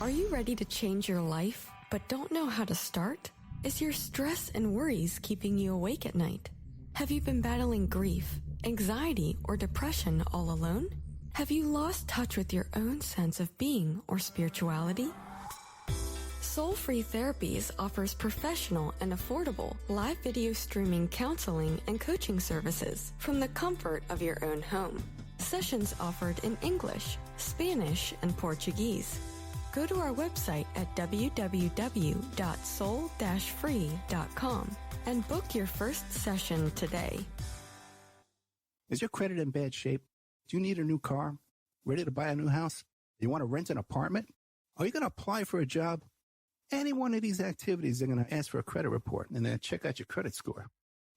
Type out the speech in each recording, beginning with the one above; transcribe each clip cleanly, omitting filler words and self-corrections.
Are you ready to change your life, but don't know how to start? Is your stress and worries keeping you awake at night? Have you been battling grief, anxiety, or depression all alone? Have you lost touch with your own sense of being or spirituality? Soul Free Therapies offers professional and affordable live video streaming counseling and coaching services from the comfort of your own home. Sessions offered in English, Spanish, and Portuguese. Go to our website at www.soul-free.com and book your first session today. Is your credit in bad shape? Do you need a new car? Ready to buy a new house? You want to rent an apartment? Are you going to apply for a job? Any one of these activities, they're going to ask for a credit report and then check out your credit score.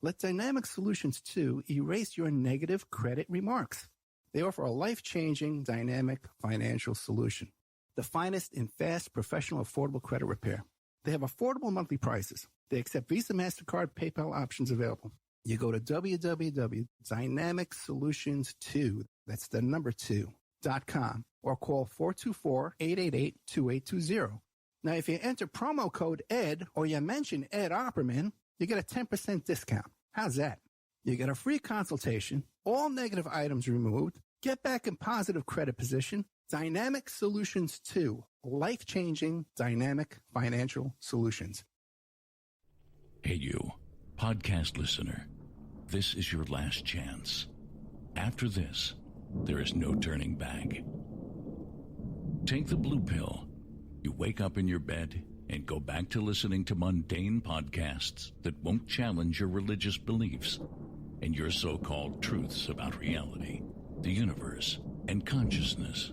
Let Dynamic Solutions 2 erase your negative credit remarks. They offer a life-changing, dynamic financial solution. The finest in fast, professional, affordable credit repair. They have affordable monthly prices. They accept Visa, MasterCard, PayPal options available. You go to www.dynamicsolutions2, that's the number 2.com, or call 424-888-2820. Now, if you enter promo code ED or you mention Ed Opperman, you get a 10% discount. How's that? You get a free consultation, all negative items removed, get back in positive credit position. Dynamic Solutions 2, life-changing dynamic financial solutions. Hey you, podcast listener, this is your last chance. After this, there is no turning back. Take the blue pill. You wake up in your bed and go back to listening to mundane podcasts that won't challenge your religious beliefs and your so-called truths about reality, the universe, and consciousness.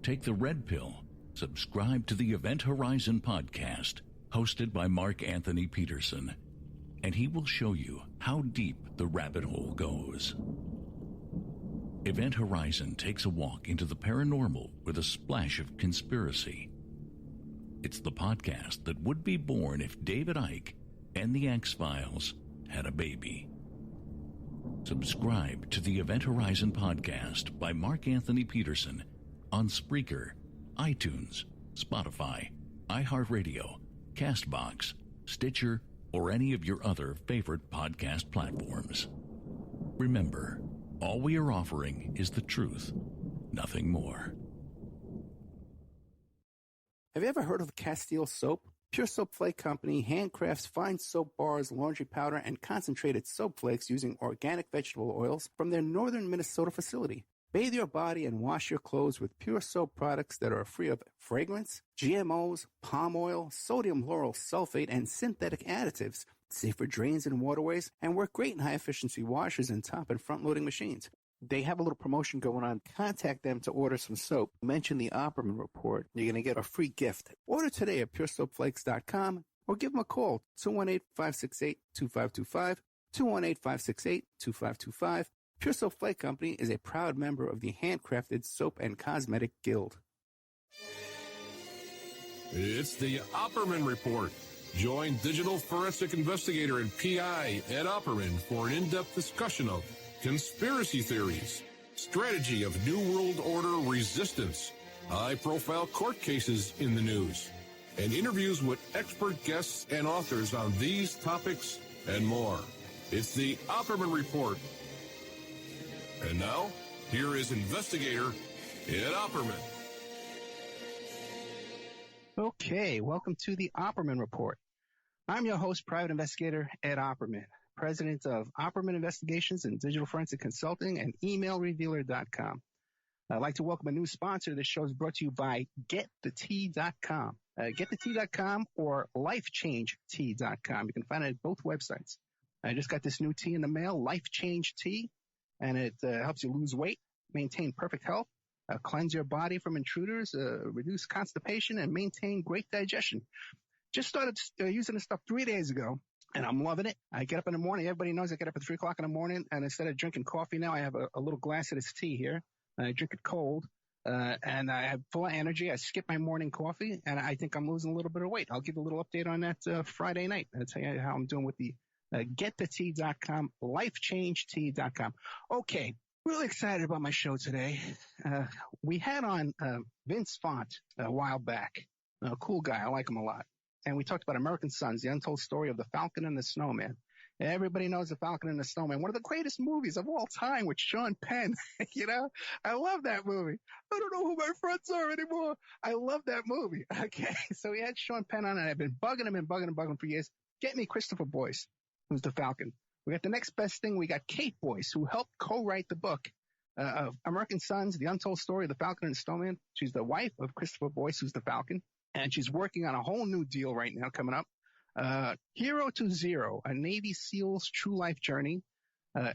Take the red pill. Subscribe to the Event Horizon podcast, hosted by Mark Anthony Peterson, and he will show you how deep the rabbit hole goes. Event Horizon takes a walk into the paranormal with a splash of conspiracy. It's the podcast that would be born if David Icke and the X-Files had a baby. Subscribe to the Event Horizon podcast by Mark Anthony Peterson on Spreaker, iTunes, Spotify, iHeartRadio, CastBox, Stitcher, or any of your other favorite podcast platforms. Remember, all we are offering is the truth, nothing more. Have you ever heard of Castile Soap? Pure Soap Flake Company handcrafts fine soap bars, laundry powder, and concentrated soap flakes using organic vegetable oils from their northern Minnesota facility. Bathe your body and wash your clothes with Pure Soap products that are free of fragrance, GMOs, palm oil, sodium lauryl sulfate, and synthetic additives. Safe for drains and waterways, and work great in high-efficiency washers and top and front-loading machines. They have a little promotion going on. Contact them to order some soap. Mention the Opperman Report. You're going to get a free gift. Order today at puresoapflakes.com or give them a call, 218-568-2525, 218-568-2525. Pure Soap Flake Company is a proud member of the Handcrafted Soap and Cosmetic Guild. It's the Opperman Report. Join digital forensic investigator and PI Ed Opperman for an in-depth discussion of conspiracy theories, strategy of New World Order resistance, high-profile court cases in the news, and interviews with expert guests and authors on these topics and more. It's the Opperman Report. And now, here is investigator Ed Opperman. Okay, welcome to the Opperman Report. I'm your host, private investigator Ed Opperman, president of Opperman Investigations and Digital Forensic Consulting and emailrevealer.com. I'd like to welcome a new sponsor. This show is brought to you by getthetea.com. Getthetea.com or lifechangetea.com. You can find it at both websites. I just got this new tea in the mail, Life Change Tea, and it helps you lose weight, maintain perfect health, cleanse your body from intruders, reduce constipation, and maintain great digestion. Just started using this stuff 3 days ago, and I'm loving it. I get up in the morning. Everybody knows I get up at 3 o'clock in the morning, and instead of drinking coffee now, I have a little glass of this tea here. I drink it cold, and I have full of energy. I skip my morning coffee, and I think I'm losing a little bit of weight. I'll give a little update on that Friday night. I'll tell you how I'm doing with the getthetea.com, lifechangetea.com. Okay, Really excited about my show today. We had on Vince Font a while back. A cool guy. I like him a lot. And we talked about American Sons, the untold story of the Falcon and the Snowman. Everybody knows the Falcon and the Snowman, one of the greatest movies of all time with Sean Penn. You know, I love that movie. I don't know who my friends are anymore. I love that movie. Okay, so we had Sean Penn on, and I've been bugging him for years. Get me Christopher Boyce, who's the Falcon. We got the next best thing. We got Cait Boyce, who helped co-write the book of American Sons, the untold story of the Falcon and the Snowman. She's the wife of Christopher Boyce, who's the Falcon, and she's working on a whole new deal right now coming up. Hero to Zero, a Navy SEAL's true life journey.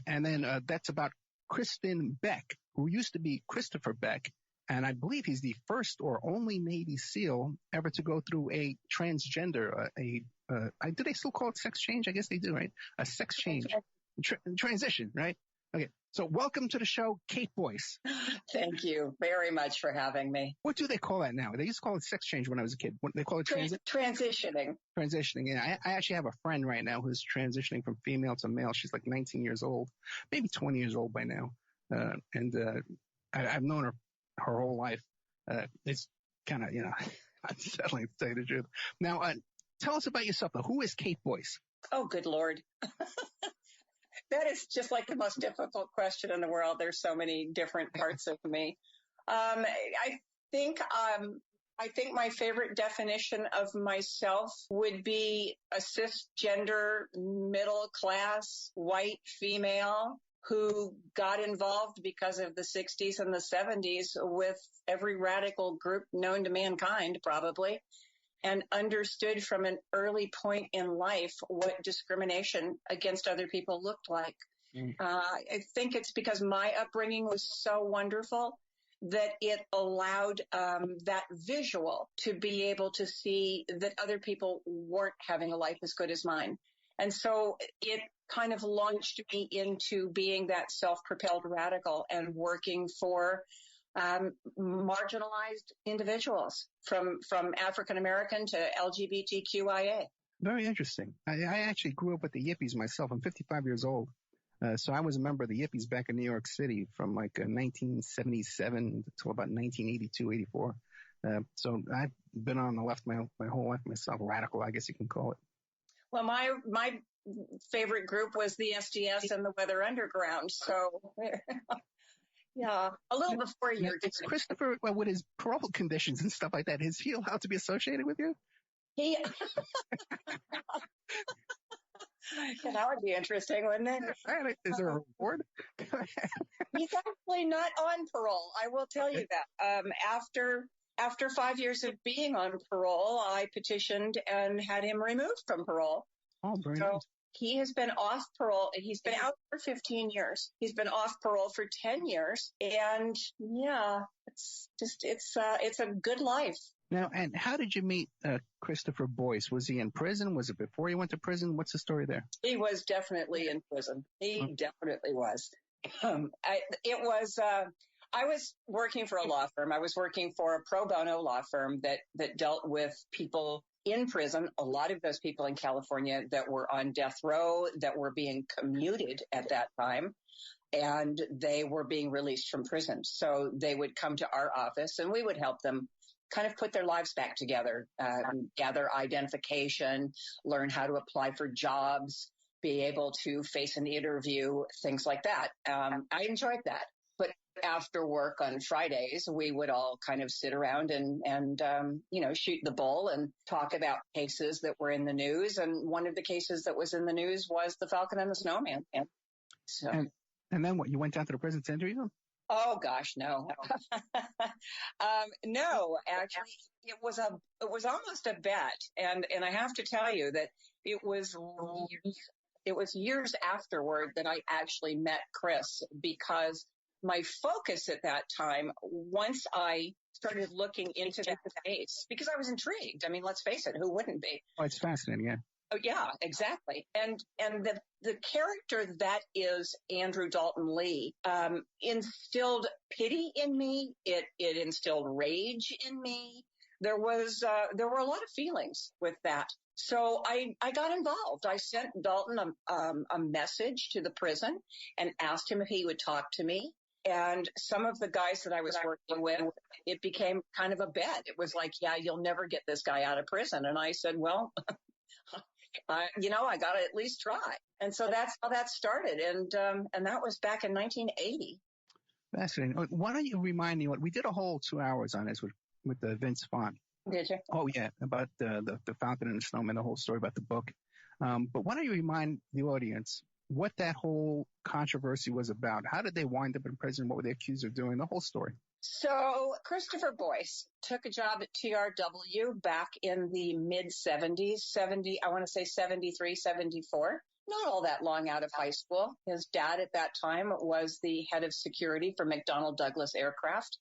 And then that's about Kristen Beck, who used to be Christopher Beck. And I believe he's the first or only Navy SEAL ever to go through a transgender, do they still call it sex change? I guess they do, right? A sex change. Transition, right? Okay. So welcome to the show, Cait Boyce. Thank you very much for having me. What do they call that now? They used to call it sex change when I was a kid. What they call it transitioning. Transitioning. Yeah. I actually have a friend right now who's transitioning from female to male. She's like 19 years old, maybe 20 years old by now. I've known her whole life. It's kind of, unsettling to tell you the truth. Now, tell us about yourself, though. Who is Cait Boyce? Oh, good Lord. That is just like the most difficult question in the world. There's so many different parts of me. I think my favorite definition of myself would be a cisgender, middle class, white female who got involved because of the 60s and the 70s with every radical group known to mankind, probably, and understood from an early point in life what discrimination against other people looked like. I think it's because my upbringing was so wonderful that it allowed that visual to be able to see that other people weren't having a life as good as mine. And so it kind of launched me into being that self-propelled radical and working for marginalized individuals from African American to LGBTQIA. Very interesting. I actually grew up with the Yippies myself. I'm 55 years old. So I was a member of the Yippies back in New York City from like 1977 until about 1982, 84. So I've been on the left my whole life myself. Radical, I guess you can call it. Well, my favorite group was the SDS and the Weather Underground. So yeah, a little before your time. Christopher, well, with his parole conditions and stuff like that, is he allowed to be associated with you? Yeah, that would be interesting, wouldn't it? Is there a reward? He's actually not on parole. I will tell you that. After 5 years of being on parole, I petitioned and had him removed from parole. Oh, very nice. He has been off parole. He's been out for 15 years. He's been off parole for 10 years. And yeah, it's a good life. Now, and how did you meet Christopher Boyce? Was he in prison? Was it before he went to prison? What's the story there? He was definitely in prison. He definitely was. I was working for a law firm. I was working for a pro bono law firm that dealt with people in prison, a lot of those people in California that were on death row, that were being commuted at that time, and they were being released from prison. So they would come to our office and we would help them kind of put their lives back together, gather identification, learn how to apply for jobs, be able to face an interview, things like that. I enjoyed that. But after work on Fridays, we would all kind of sit around and shoot the bull and talk about cases that were in the news. And one of the cases that was in the news was the Falcon and the Snowman. And then what? You went down to the prison to interview them? Oh gosh, no. No, actually, it was almost a bet, and I have to tell you that it was years afterward that I actually met Chris, because my focus at that time, once I started looking into the case, because I was intrigued. I mean, let's face it, who wouldn't be? Oh, it's fascinating, yeah. Oh, yeah, exactly. And the character that is Andrew Daulton Lee instilled pity in me. It instilled rage in me. There were a lot of feelings with that. So I got involved. I sent Daulton a message to the prison and asked him if he would talk to me. And some of the guys that I was working with, it became kind of a bet. It was like, yeah, you'll never get this guy out of prison. And I said, well, I got to at least try. And so that's how that started. And that was back in 1980. Fascinating. Why don't you remind me we did a whole 2 hours on this with Vince Vaughn. Did you? Oh, yeah, about the Falcon and the Snowman, the whole story about the book. But why don't you remind the audience what that whole controversy was about? How did they wind up in prison? What were they accused of doing? The whole story. So Christopher Boyce took a job at TRW back in the mid-70s, I want to say 73, 74. Not all that long out of high school. His dad at that time was the head of security for McDonnell Douglas Aircraft.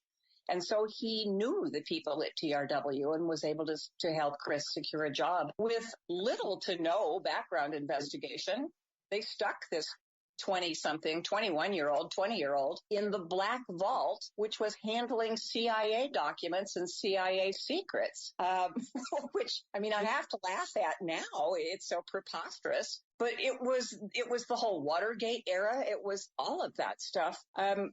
And so he knew the people at TRW and was able to help Chris secure a job. With little to no background investigation, they stuck this 20-year-old in the Black Vault, which was handling CIA documents and CIA secrets, which, I mean, I have to laugh at now. It's so preposterous. But it was the whole Watergate era. It was all of that stuff.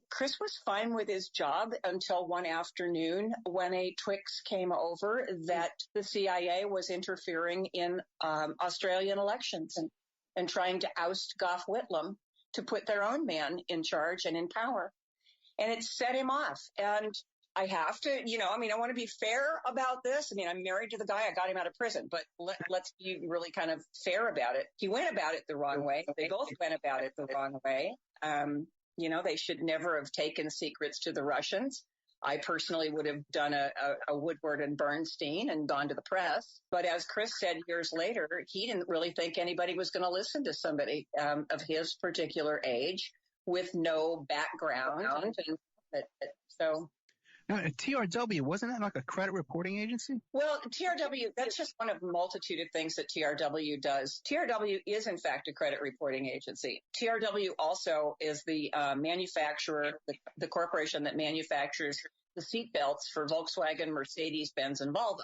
Chris was fine with his job until one afternoon when a Twix came over that the CIA was interfering in Australian elections and trying to oust Gough Whitlam to put their own man in charge and in power. And it set him off. And I have to, I want to be fair about this. I mean, I'm married to the guy. I got him out of prison, but let's be really kind of fair about it. He went about it the wrong way. They both went about it the wrong way. They should never have taken secrets to the Russians. I personally would have done a Woodward and Bernstein and gone to the press. But as Chris said years later, he didn't really think anybody was going to listen to somebody of his particular age with no background. Now, TRW, wasn't that like a credit reporting agency? Well, TRW, that's just one of a multitude of things that TRW does. TRW is, in fact, a credit reporting agency. TRW also is the manufacturer, the corporation that manufactures the seat belts for Volkswagen, Mercedes-Benz, and Volvo.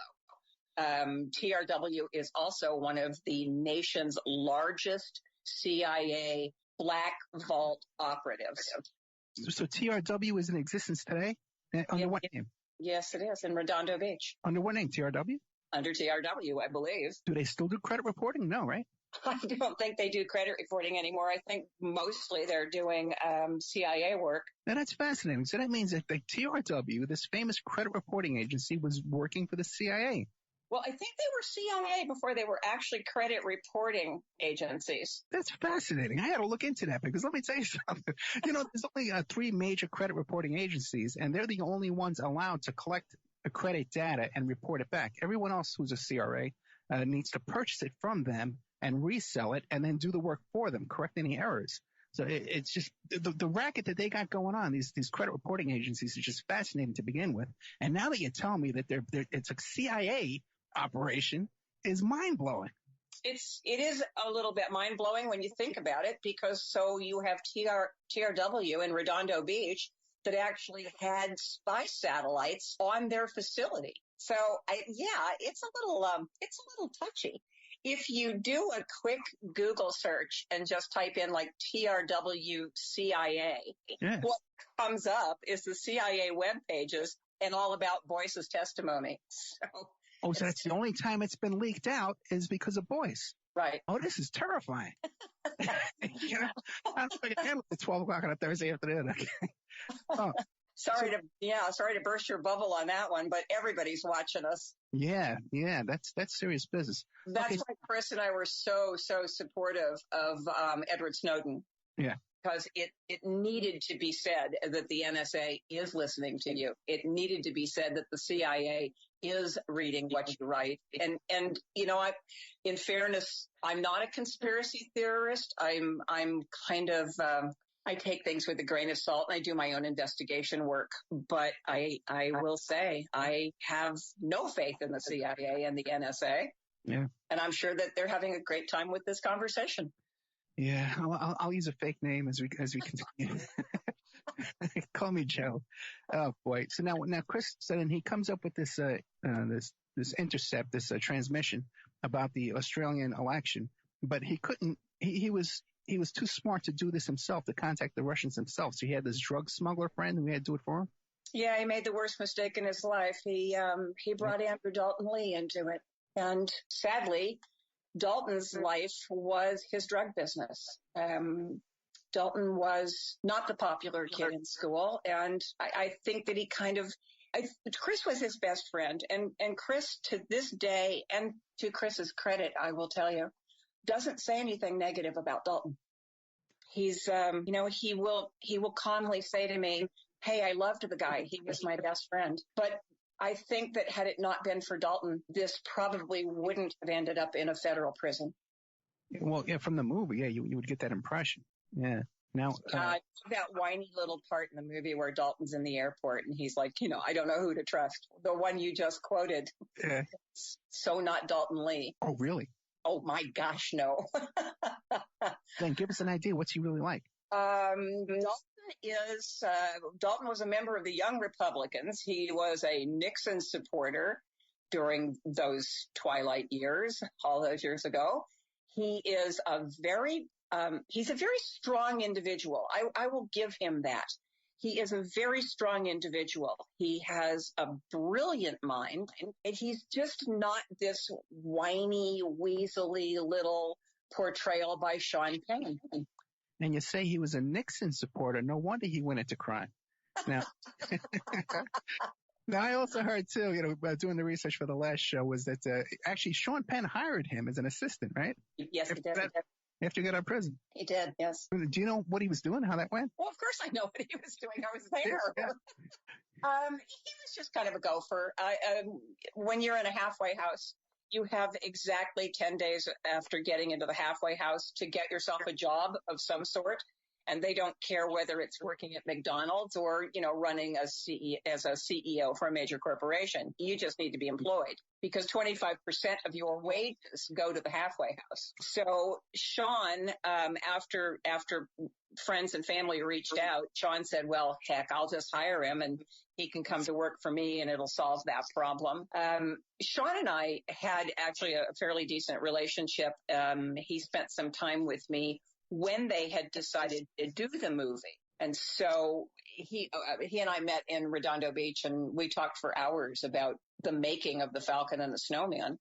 TRW is also one of the nation's largest CIA Black Vault operatives. So TRW is in existence today? Under what name? Yes, it is, in Redondo Beach. Under what name? TRW? Under TRW, I believe. Do they still do credit reporting? No, right? I don't think they do credit reporting anymore. I think mostly they're doing CIA work. Now, that's fascinating. So that means that the TRW, this famous credit reporting agency, was working for the CIA. Well, I think they were CIA before they were actually credit reporting agencies. That's fascinating. I had to look into that because let me tell you something. There's only 3 major credit reporting agencies, and they're the only ones allowed to collect credit data and report it back. Everyone else who's a CRA needs to purchase it from them and resell it and then do the work for them, correct any errors. So it's just the racket that they got going on. These credit reporting agencies is just fascinating to begin with. And now that you tell me that it's a CIA operation, is mind-blowing. It is a little bit mind-blowing when you think about it, because so you have TRW in Redondo Beach that actually had spy satellites on their facility. So it's a little touchy. If you do a quick Google search and just type in like TRW CIA, what comes up is the CIA web pages and all about Boyce's testimony. So that's the only time it's been leaked out is because of Boyce. Right. Oh, this is terrifying. I don't think I can handle it at 12 o'clock on a Thursday afternoon. Sorry to burst your bubble on that one, but everybody's watching us. Yeah, that's serious business. That's why Chris and I were so supportive of Edward Snowden. Yeah. Because it needed to be said that the NSA is listening to you. It needed to be said that the CIA is reading what you write. And in fairness, I'm not a conspiracy theorist. I'm kind of, I take things with a grain of salt and I do my own investigation work. But I will say I have no faith in the CIA and the NSA. Yeah. And I'm sure that they're having a great time with this conversation. Yeah, I'll use a fake name as we continue. Call me Joe. Oh boy. So now Chris said, and he comes up with this intercept, this transmission about the Australian election, but he couldn't. He was he was too smart to do this himself, to contact the Russians himself. So he had this drug smuggler friend who had to do it for him? Yeah, he made the worst mistake in his life. He brought Andrew Daulton Lee into it. And sadly, Daulton's life was his drug business. Daulton was not the popular kid in school. And I think that he Chris was his best friend. And Chris, to this day, and to Chris's credit, I will tell you, doesn't say anything negative about Daulton. He's, he will calmly say to me, hey, I loved the guy. He was my best friend. But I think that had it not been for Daulton, this probably wouldn't have ended up in a federal prison. Well, yeah, from the movie, yeah, you would get that impression. Yeah. Now, that whiny little part in the movie where Dalton's in the airport and he's like, I don't know who to trust. The one you just quoted. Yeah. So not Daulton Lee. Oh, really? Oh my gosh, no. Then give us an idea. What's he really like? Daulton was a member of the Young Republicans. He was a Nixon supporter during those twilight years, all those years ago. He is he's a very strong individual. I will give him that. He is a very strong individual. He has a brilliant mind, and he's just not this whiny, weaselly little portrayal by Sean Penn. And you say he was a Nixon supporter. No wonder he went into crime. Now, now I also heard too, doing the research for the last show, was that actually Sean Penn hired him as an assistant, right? Yes, he did. After he got out of prison. He did, yes. Do you know what he was doing, how that went? Well, of course I know what he was doing. I was there. Yeah. He was just kind of a gopher. When you're in a halfway house, you have exactly 10 days after getting into the halfway house to get yourself a job of some sort. And they don't care whether it's working at McDonald's or, running as a CEO for a major corporation. You just need to be employed because 25% of your wages go to the halfway house. So Sean, after friends and family reached out, Sean said, well, heck, I'll just hire him and he can come to work for me and it'll solve that problem. Sean and I had actually a fairly decent relationship. He spent some time with me when they had decided to do the movie. And so he and I met in Redondo Beach and we talked for hours about the making of the Falcon and the Snowman.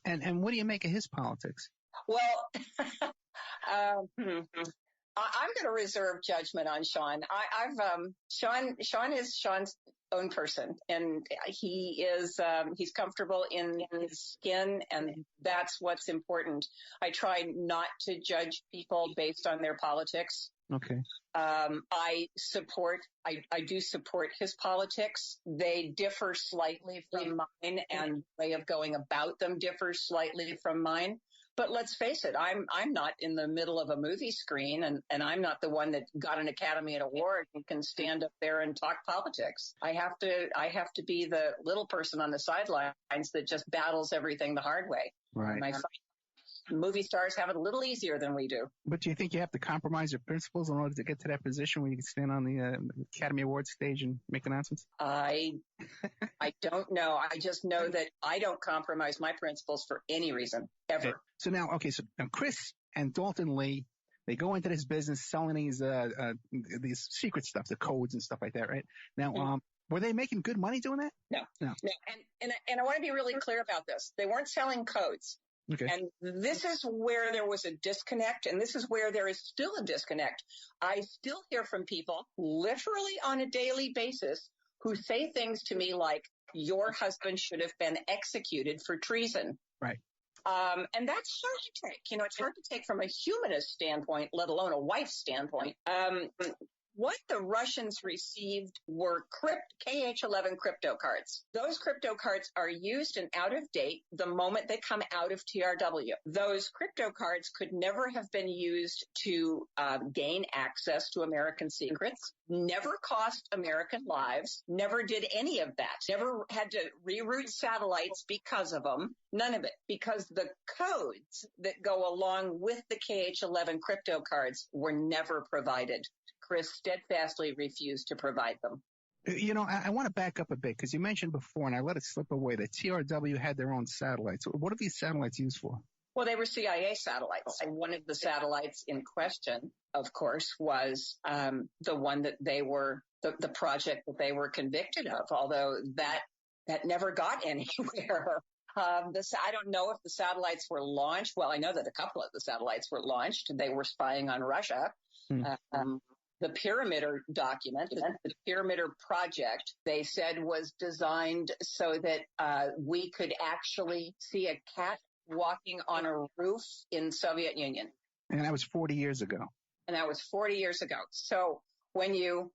And what do you make of his politics? Well, I'm going to reserve judgment on Sean. Sean is Sean's own person, and he's comfortable in his skin, and that's what's important. I try not to judge people based on their politics. Okay. I do support his politics. They differ slightly from mine, and the way of going about them differs slightly from mine. But let's face it, I'm not in the middle of a movie screen, and I'm not the one that got an Academy Award and can stand up there and talk politics. I have to be the little person on the sidelines that just battles everything the hard way. Right. And movie stars have it a little easier than we do. But do you think you have to compromise your principles in order to get to that position where you can stand on the Academy Awards stage and make announcements? I don't know. I just know that I don't compromise my principles for any reason, ever. Okay. So now Chris and Daulton Lee, they go into this business selling these secret stuff, the codes and stuff like that, right? Now, were they making good money doing that? No. And I want to be really clear about this. They weren't selling codes. Okay. And this is where there was a disconnect, and this is where there is still a disconnect. I still hear from people literally on a daily basis who say things to me like, your husband should have been executed for treason. Right. And that's hard to take. It's hard to take from a humanist standpoint, let alone a wife's standpoint. What the Russians received were KH-11 crypto cards. Those crypto cards are used and out of date the moment they come out of TRW. Those crypto cards could never have been used to gain access to American secrets, never cost American lives, never did any of that, never had to reroute satellites because of them, none of it, because the codes that go along with the KH-11 crypto cards were never provided. Chris steadfastly refused to provide them. I want to back up a bit because you mentioned before, and I let it slip away, that TRW had their own satellites. What are these satellites used for? Well, they were CIA satellites. And one of the satellites in question, of course, was the one that they were, the project that they were convicted of, although that never got anywhere. I don't know if the satellites were launched. Well, I know that a couple of the satellites were launched. They were spying on Russia. The Pyramider document, the Pyramider project, they said was designed so that we could actually see a cat walking on a roof in Soviet Union. And that was 40 years ago. So when you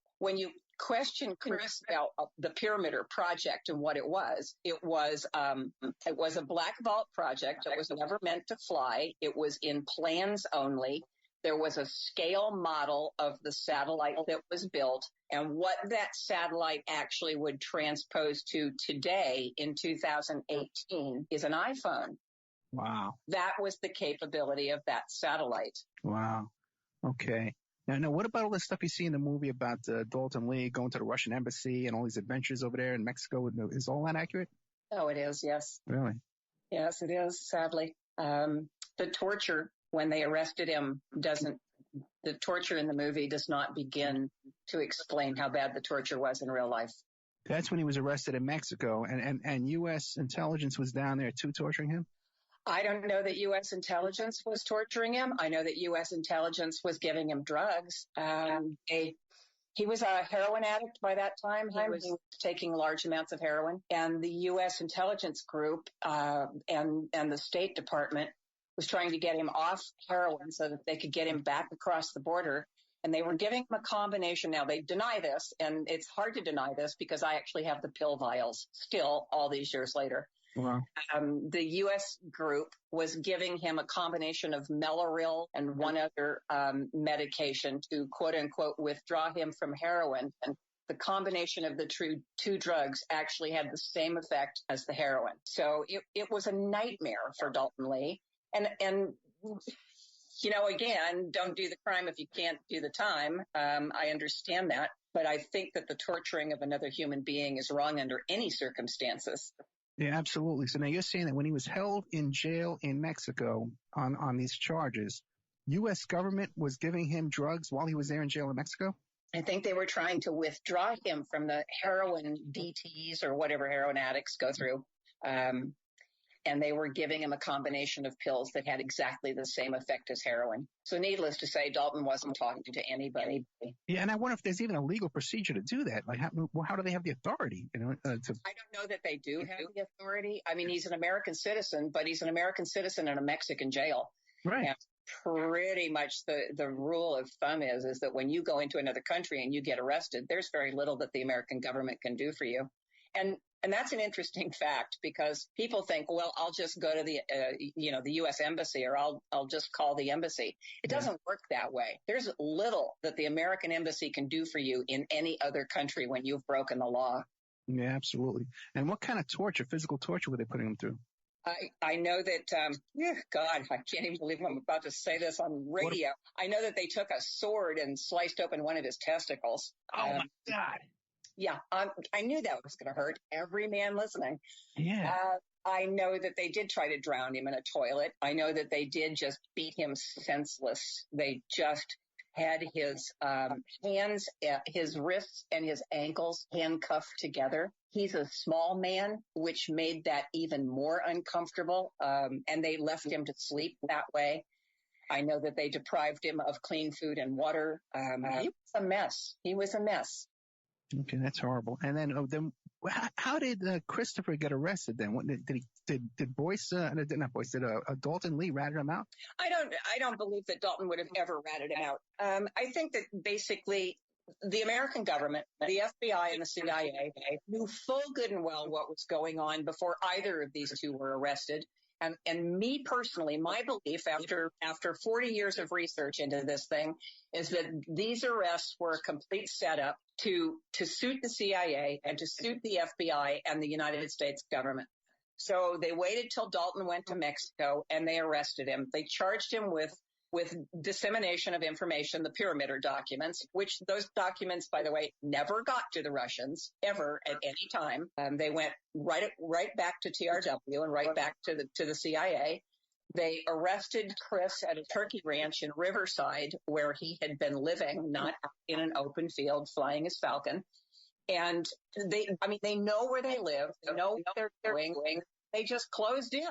question Chris about the Pyramider project and what it was a black vault project. It was never meant to fly. It was in plans only. There was a scale model of the satellite that was built, and what that satellite actually would transpose to today in 2018 is an iPhone. Wow. That was the capability of that satellite. Wow. Okay. Now, what about all the stuff you see in the movie about Daulton Lee going to the Russian embassy and all these adventures over there in Mexico? Is all that accurate? Oh, it is, yes. Really? Yes, it is, sadly. The torture when they arrested him the torture in the movie does not begin to explain how bad the torture was in real life. That's when he was arrested in Mexico, and U.S. intelligence was down there too, torturing him? I don't know that U.S. intelligence was torturing him. I know that U.S. intelligence was giving him drugs. He was a heroin addict by that time. He was taking large amounts of heroin. And the U.S. intelligence group and the State Department was trying to get him off heroin so that they could get him back across the border. And they were giving him a combination. Now, they deny this, and it's hard to deny this because I actually have the pill vials still all these years later. Wow. The U.S. group was giving him a combination of Meloril and one other medication to, quote unquote, withdraw him from heroin. And the combination of the two drugs actually had the same effect as the heroin. So it was a nightmare for Daulton Lee. And you know, again, don't do the crime if you can't do the time. I understand that. But I think that the torturing of another human being is wrong under any circumstances. Yeah, absolutely. So now you're saying that when he was held in jail in Mexico on these charges, U.S. government was giving him drugs while he was there in jail in Mexico? I think they were trying to withdraw him from the heroin DTs or whatever heroin addicts go through. And they were giving him a combination of pills that had exactly the same effect as heroin. So needless to say, Daulton wasn't talking to anybody. Yeah, and I wonder if there's even a legal procedure to do that. Like, how do they have the authority? I don't know that they do have the authority. I mean, he's an American citizen, but he's an American citizen in a Mexican jail. Right. And pretty much the rule of thumb is that when you go into another country and you get arrested, there's very little that the American government can do for you. And that's an interesting fact because people think, well, I'll just go to the U.S. embassy or I'll just call the embassy. It doesn't work that way. There's little that the American embassy can do for you in any other country when you've broken the law. Yeah, absolutely. And what kind of torture, physical torture, were they putting him through? I know that, God, I can't even believe I'm about to say this on radio. I know that they took a sword and sliced open one of his testicles. Oh, my God. Yeah, I knew that was going to hurt every man listening. Yeah. I know that they did try to drown him in a toilet. I know that they did just beat him senseless. They just had his hands, his wrists and his ankles handcuffed together. He's a small man, which made that even more uncomfortable. And they left him to sleep that way. I know that they deprived him of clean food and water. He was a mess. He was a mess. Okay, that's horrible. And then how did Christopher get arrested then? What did Boyce, not Boyce, did Daulton Lee rat him out? I don't believe that Daulton would have ever ratted him out. I think that basically the American government, the FBI and the CIA knew full good and well what was going on before either of these two were arrested. And me personally, my belief after 40 years of research into this thing is that these arrests were a complete setup to suit the CIA and to suit the FBI and the United States government. So they waited till Daulton went to Mexico and they arrested him. They charged him with dissemination of information, the Pyramider documents, which those documents, by the way, never got to the Russians ever at any time. They went right back to TRW and right back to the CIA. They arrested Chris at a turkey ranch in Riverside where he had been living, not in an open field flying his Falcon. And they know where they live. They know what they're doing. They just closed in.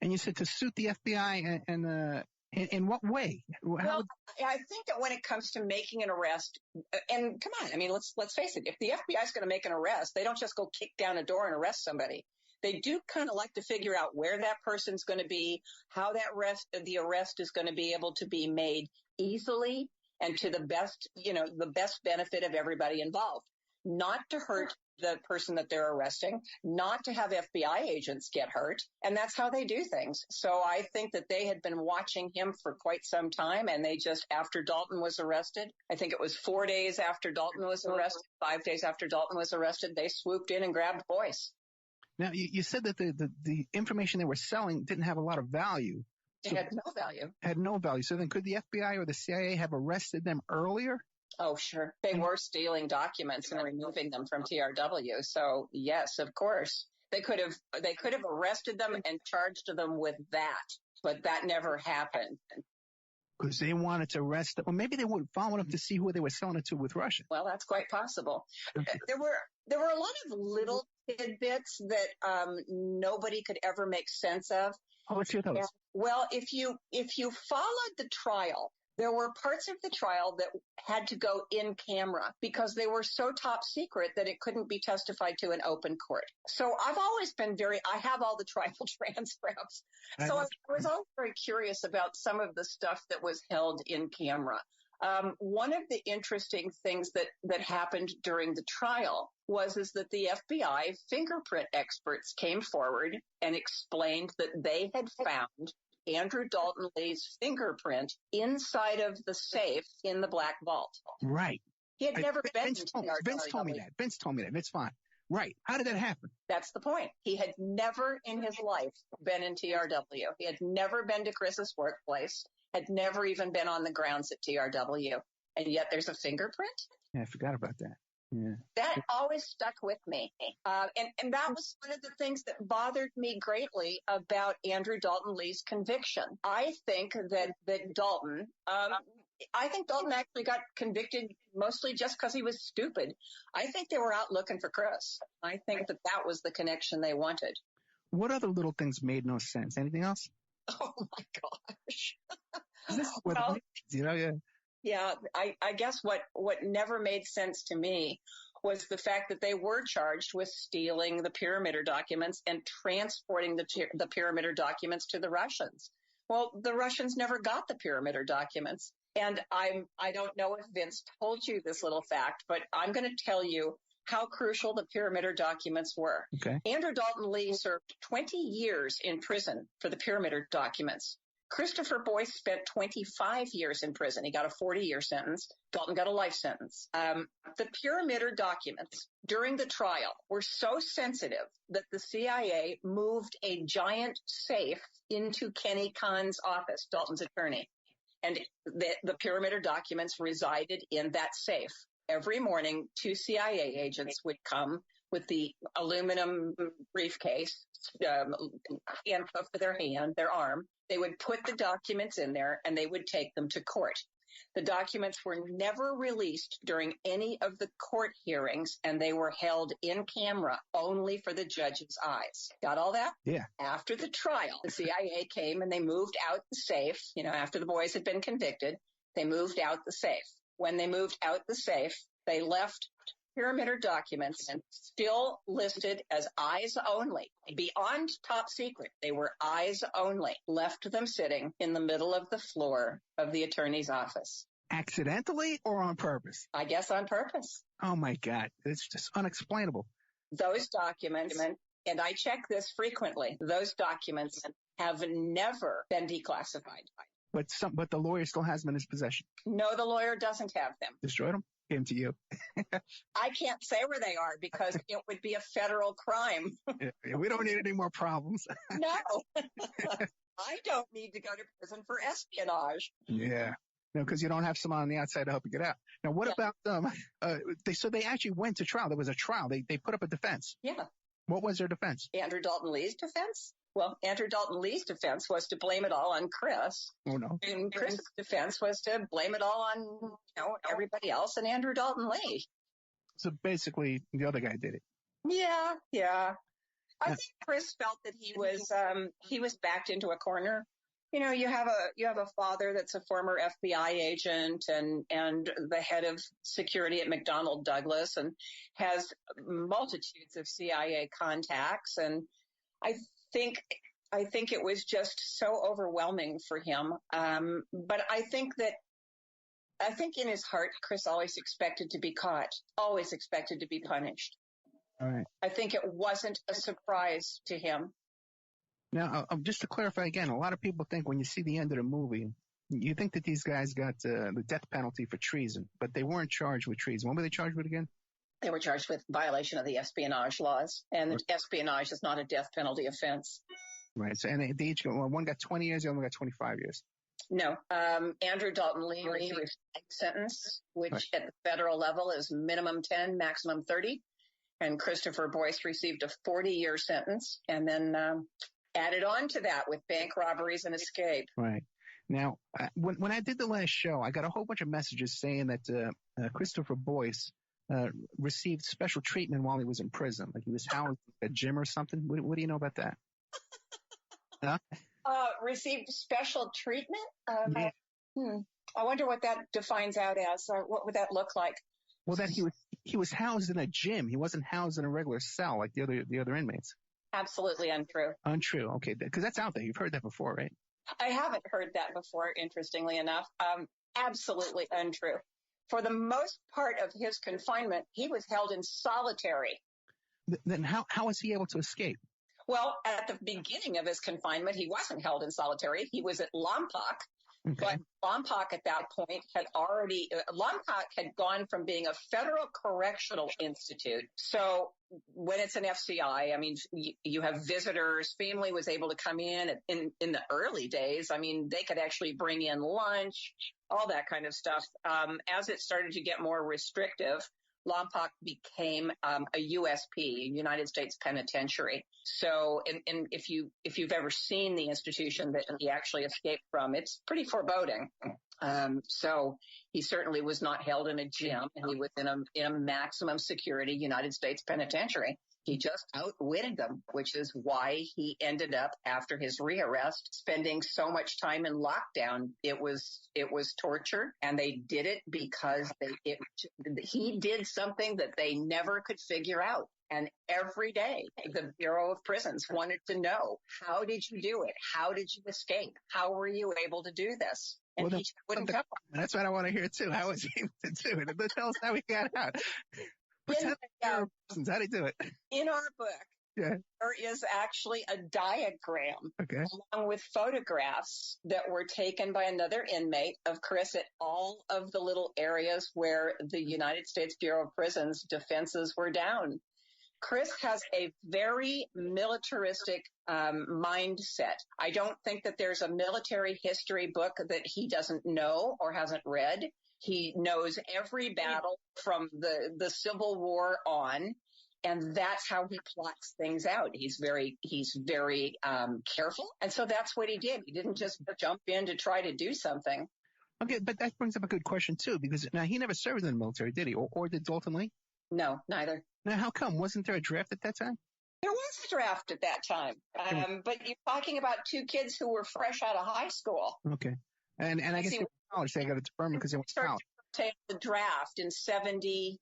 And you said to suit the FBI and in what way? Well, I think that when it comes to making an arrest, and come on, I mean, let's face it, if the FBI is going to make an arrest, they don't just go kick down a door and arrest somebody. They do kind of like to figure out where that person's going to be, how the arrest is going to be able to be made easily and to the best benefit of everybody involved. Not to hurt the person that they're arresting, not to have FBI agents get hurt. And that's how they do things. So I think that they had been watching him for quite some time. And they just, after Daulton was arrested, I think it was 4 days after Daulton was arrested, 5 days after Daulton was arrested, they swooped in and grabbed Boyce. Now, you said that the information they were selling didn't have a lot of value. It had no value. Had no value. So then could the FBI or the CIA have arrested them earlier? Oh, sure. They were stealing documents and removing them from TRW. So, yes, of course. They could have arrested them and charged them with that, but that never happened. Because they wanted to arrest them. Or maybe they weren't following up to see who they were selling it to with Russia. Well, that's quite possible. There were a lot of little tidbits that nobody could ever make sense of. Oh, let's hear those. Well, if you followed the trial, there were parts of the trial that had to go in camera because they were so top secret that it couldn't be testified to in open court. So I've always been I have all the trial transcripts. So I was always very curious about some of the stuff that was held in camera. One of the interesting things that happened during the trial was that the FBI fingerprint experts came forward and explained that they had found Andrew Daulton Lee's fingerprint inside of the safe in the black vault. Right. He had never been to TRW. Vince told me that. It's fine. Right. How did that happen? That's the point. He had never in his life been in TRW. He had never been to Chris's workplace, had never even been on the grounds at TRW. And yet there's a fingerprint? Yeah, I forgot about that. Yeah. That always stuck with me. And that was one of the things that bothered me greatly about Andrew Daulton Lee's conviction. I think that Daulton actually got convicted mostly just because he was stupid. I think they were out looking for Chris. I think that was the connection they wanted. What other little things made no sense? Anything else? Oh my gosh. Yeah, I guess what never made sense to me was the fact that they were charged with stealing the Pyramider documents and transporting the Pyramider documents to the Russians. Well, the Russians never got the Pyramider documents. And I don't know if Vince told you this little fact, but I'm going to tell you how crucial the Pyramider documents were. Okay. Andrew Daulton Lee served 20 years in prison for the Pyramider documents. Christopher Boyce spent 25 years in prison. He got a 40-year sentence. Daulton got a life sentence. The Pyramider documents during the trial were so sensitive that the CIA moved a giant safe into Kenny Kahn's office, Daulton's attorney. And the Pyramider documents resided in that safe. Every morning, 2 CIA agents would come with the aluminum briefcase, handcuffed to their arm. They would put the documents in there and they would take them to court. The documents were never released during any of the court hearings, and they were held in camera only for the judge's eyes. Got all that? Yeah. After the trial, the CIA came and they moved out the safe. After the boys had been convicted, they moved out the safe. When they moved out the safe, they left Pyramider documents and still listed as eyes only, beyond top secret. They were eyes only, left them sitting in the middle of the floor of the attorney's office. Accidentally or on purpose? I guess on purpose. Oh my God. It's just unexplainable. Those documents, and I check this frequently, those documents have never been declassified. But the lawyer still has them in his possession. No, the lawyer doesn't have them. Destroyed them? Gave them to you. I can't say where they are because it would be a federal crime. We don't need any more problems. No. I don't need to go to prison for espionage. Yeah. No, because you don't have someone on the outside to help you get out. Now, what about they actually went to trial. There was a trial. They put up a defense. Yeah. What was their defense? Andrew Daulton Lee's defense? Well, Andrew Daulton Lee's defense was to blame it all on Chris. Oh, no. And Chris's defense was to blame it all on, everybody else and Andrew Daulton Lee. So basically, the other guy did it. Yeah. I think Chris felt that he was backed into a corner. You have a father that's a former FBI agent and the head of security at McDonnell Douglas and has multitudes of CIA contacts. And I think it was just so overwhelming for him. But I think in his heart, Chris always expected to be caught, always expected to be punished. All right. I think it wasn't a surprise to him. Now, just to clarify again, a lot of people think when you see the end of the movie, you think that these guys got the death penalty for treason, but they weren't charged with treason. What were they charged with again? They were charged with violation of the espionage laws, and espionage is not a death penalty offense. Right. So, and they each one got 20 years, the other one got 25 years. No. Andrew Daulton Lee received a sentence, which at the federal level is minimum 10, maximum 30. And Christopher Boyce received a 40-year sentence and then added on to that with bank robberies and escape. Right. Now, when I did the last show, I got a whole bunch of messages saying that Christopher Boyce received special treatment while he was in prison, like he was housed at a gym or something. What do you know about that? Huh? Received special treatment? Yeah. I wonder what that defines out as. Or what would that look like? Well, that he was housed in a gym. He wasn't housed in a regular cell like the other inmates. Absolutely untrue. Untrue. Okay, because that's out there. You've heard that before, right? I haven't heard that before, interestingly enough. Absolutely untrue. For the most part of his confinement, he was held in solitary. Then how was he able to escape? Well, at the beginning of his confinement, he wasn't held in solitary. He was at Lompoc. Okay. But Lompoc at that point Lompoc had gone from being a federal correctional institute. So when it's an FCI, I mean, you have visitors, family was able to come in the early days. I mean, they could actually bring in lunch, all that kind of stuff. As it started to get more restrictive, Lompoc became a USP, United States Penitentiary. So, and if you've ever seen the institution that he actually escaped from, it's pretty foreboding. So he certainly was not held in a gym. He was in a maximum security United States Penitentiary. He just outwitted them, which is why he ended up, after his rearrest, spending so much time in lockdown. It was torture, and they did it because he did something that they never could figure out. And every day, the Bureau of Prisons wanted to know, how did you do it? How did you escape? How were you able to do this? And he wouldn't tell them. That's what I want to hear, too. How was he able to do it? Tell us how he got out. How did he do it? In our book, there is actually a diagram along with photographs that were taken by another inmate of Chris at all of the little areas where the United States Bureau of Prisons defenses were down. Chris has a very militaristic mindset. I don't think that there's a military history book that he doesn't know or hasn't read. He knows every battle from the Civil War on, and that's how he plots things out. He's very careful, and so that's what he did. He didn't just jump in to try to do something. Okay, but that brings up a good question too, because now he never served in the military, did he? Or did Daulton Lee? No, neither. Now, how come? Wasn't there a draft at that time? There was a draft at that time, but you're talking about two kids who were fresh out of high school. Okay, and I guess they were in college. They got it deferred because they went to college. Take the draft in 70.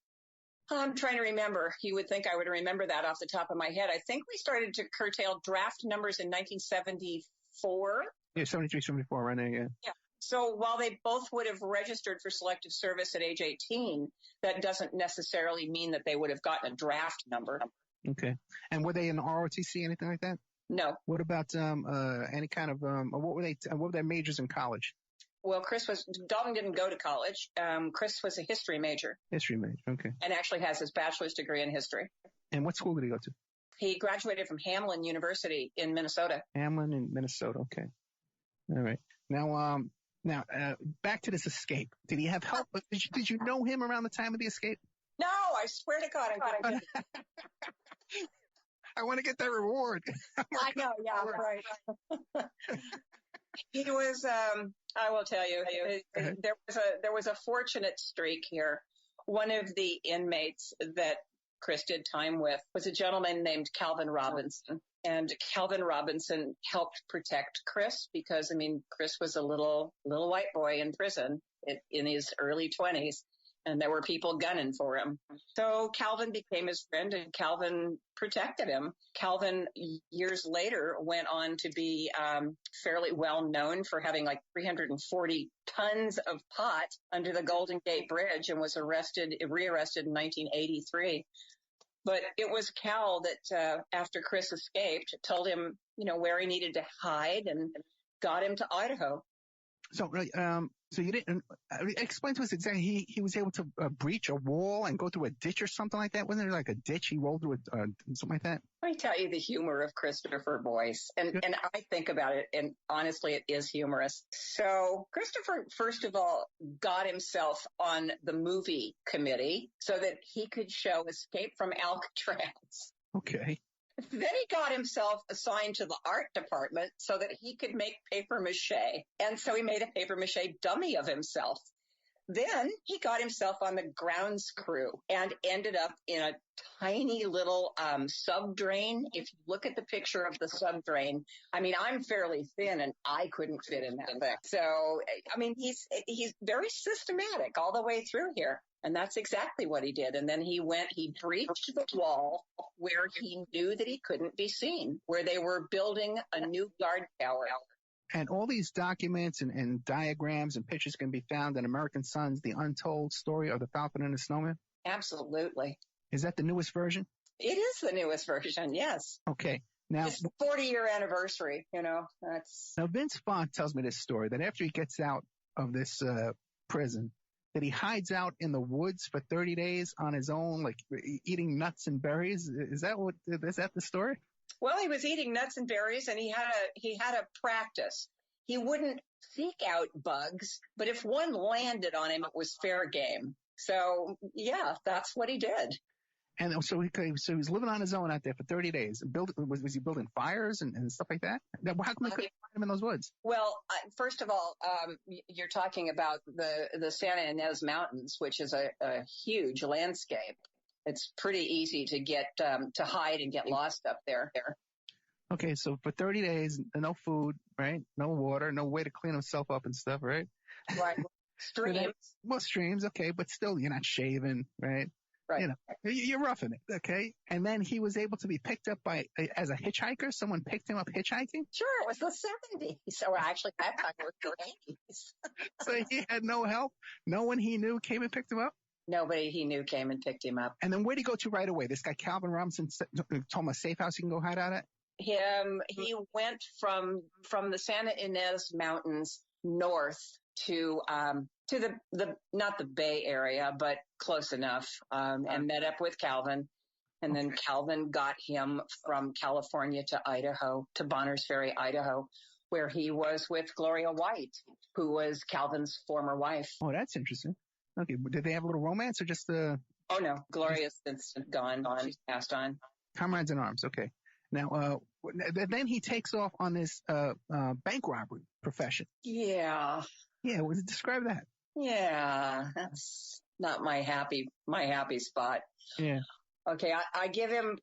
I'm trying to remember. You would think I would remember that off the top of my head. I think we started to curtail draft numbers in 1974. Yeah, 73, 74, right there, yeah. So while they both would have registered for selective service at age 18, that doesn't necessarily mean that they would have gotten a draft number. Okay. And were they in ROTC, anything like that? No. What about any kind of what were their majors in college? Well, Daulton didn't go to college. Chris was a history major. History major, okay. And actually has his bachelor's degree in history. And what school did he go to? He graduated from Hamlin University in Minnesota. Hamlin in Minnesota, okay. All right. Now, back to this escape. Did he have help? Did you know him around the time of the escape? No, I swear to God, I didn't. I want to get that reward. I know, yeah, right. He was, I will tell you, there was a fortunate streak here. One of the inmates that Chris did time with was a gentleman named Calvin Robinson. And Calvin Robinson helped protect Chris because, Chris was a little white boy in prison in his early 20s. And there were people gunning for him. So Calvin became his friend and Calvin protected him. Calvin, years later, went on to be fairly well known for having like 340 tons of pot under the Golden Gate Bridge and was rearrested in 1983. But it was Cal that, after Chris escaped, told him, where he needed to hide and got him to Idaho. So you didn't explain to us exactly. He was able to breach a wall and go through a ditch or something like that. Wasn't there like a ditch he rolled through, something like that? Let me tell you the humor of Christopher Boyce, and I think about it, and honestly, it is humorous. So Christopher, first of all, got himself on the movie committee so that he could show Escape from Alcatraz. Okay. Then he got himself assigned to the art department so that he could make paper mache. And so he made a paper mache dummy of himself. Then he got himself on the grounds crew and ended up in a tiny little sub-drain. If you look at the picture of the sub-drain, I'm fairly thin and I couldn't fit in that thing. So, he's very systematic all the way through here. And that's exactly what he did. And then he breached the wall where he knew that he couldn't be seen, where they were building a new guard tower. And all these documents and diagrams and pictures can be found in American Son's The Untold Story of the Falcon and the Snowman? Absolutely. Is that the newest version? It is the newest version, yes. Okay. Now, it's the 40-year anniversary, that's... Now, Vince Vaughn tells me this story, that after he gets out of this prison, that he hides out in the woods for 30 days on his own, like eating nuts and berries. Is that the story? Well, he was eating nuts and berries, and he had a practice. He wouldn't seek out bugs, but if one landed on him, it was fair game. So, yeah, that's what he did. And so he was living on his own out there for 30 days. Was he building fires and stuff like that? How come he couldn't find him in those woods? Well, first of all, you're talking about the Santa Ynez Mountains, which is a huge landscape. It's pretty easy to get to hide and get lost up there. Okay, so for 30 days, no food, right? No water, no way to clean himself up and stuff, right? Right. Streams. Streams, okay, but still, you're not shaving, right? Right. You're roughing it, okay? And then he was able to be picked up as a hitchhiker. Someone picked him up hitchhiking? Sure, it was the 70s. So actually, that time it was the 80s. So he had no help? No one he knew came and picked him up? Nobody he knew came and picked him up. And then where'd he go to right away? This guy Calvin Robinson told him a safe house he can go hide out at? He went from the Santa Ynez Mountains north to the not the Bay Area, but close enough, and met up with Calvin. And then Calvin got him from California to Idaho, to Bonners Ferry, Idaho, where he was with Gloria White, who was Calvin's former wife. Oh, that's interesting. Okay. Did they have a little romance or just Oh, no. Gloria's since gone. She's passed on. Comrades in arms. Okay. Now, then he takes off on this bank robbery profession. Yeah. Yeah. Describe that. Yeah. That's not my happy spot. Yeah. Okay. I'll give him